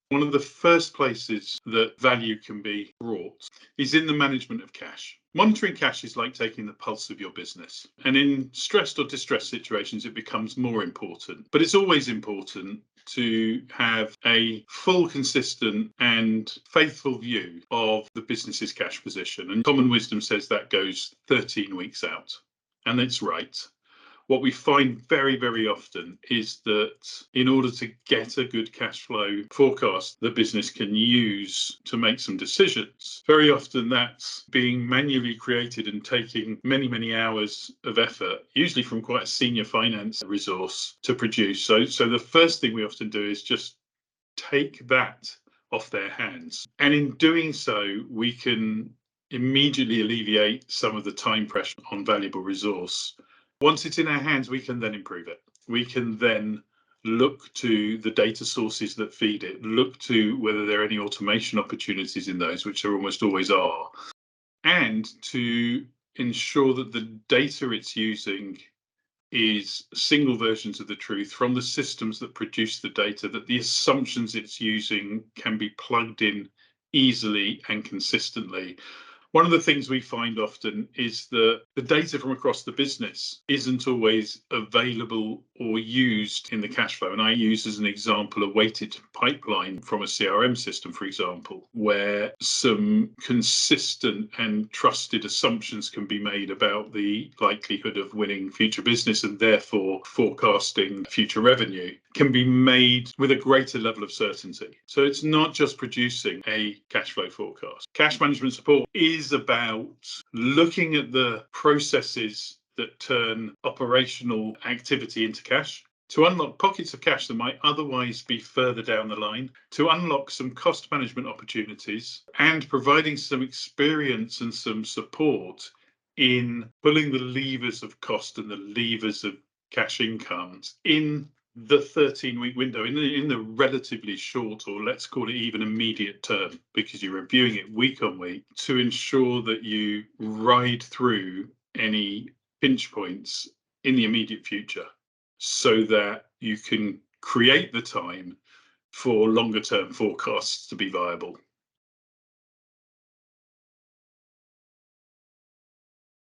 One of the first places that value can be brought is in the management of cash. Monitoring cash is like taking the pulse of your business. And in stressed or distressed situations, it becomes more important. But it's always important to have a full, consistent and faithful view of the business's cash position. And common wisdom says that goes 13 weeks out. And it's right. What we find very, very often is that in order to get a good cash flow forecast the business can use to make some decisions, very often that's being manually created and taking many, many hours of effort, usually from quite a senior finance resource to produce. So the first thing we often do is just take that off their hands. And in doing so, we can immediately alleviate some of the time pressure on valuable resource. Once it's in our hands, we can then improve it. We can then look to the data sources that feed it, look to whether there are any automation opportunities in those, which there almost always are, and to ensure that the data it's using is single versions of the truth from the systems that produce the data, that the assumptions it's using can be plugged in easily and consistently. One of the things we find often is that the data from across the business isn't always available or used in the cash flow. And I use as an example a weighted pipeline from a CRM system, for example, where some consistent and trusted assumptions can be made about the likelihood of winning future business and therefore forecasting future revenue can be made with a greater level of certainty. So it's not just producing a cash flow forecast. Cash management support is about looking at the processes that turn operational activity into cash, to unlock pockets of cash that might otherwise be further down the line, to unlock some cost management opportunities, and providing some experience and some support in pulling the levers of cost and the levers of cash incomes in the 13-week window, in the relatively short, or let's call it even immediate term, because you're reviewing it week on week, to ensure that you ride through any pinch points in the immediate future so that you can create the time for longer term forecasts to be viable.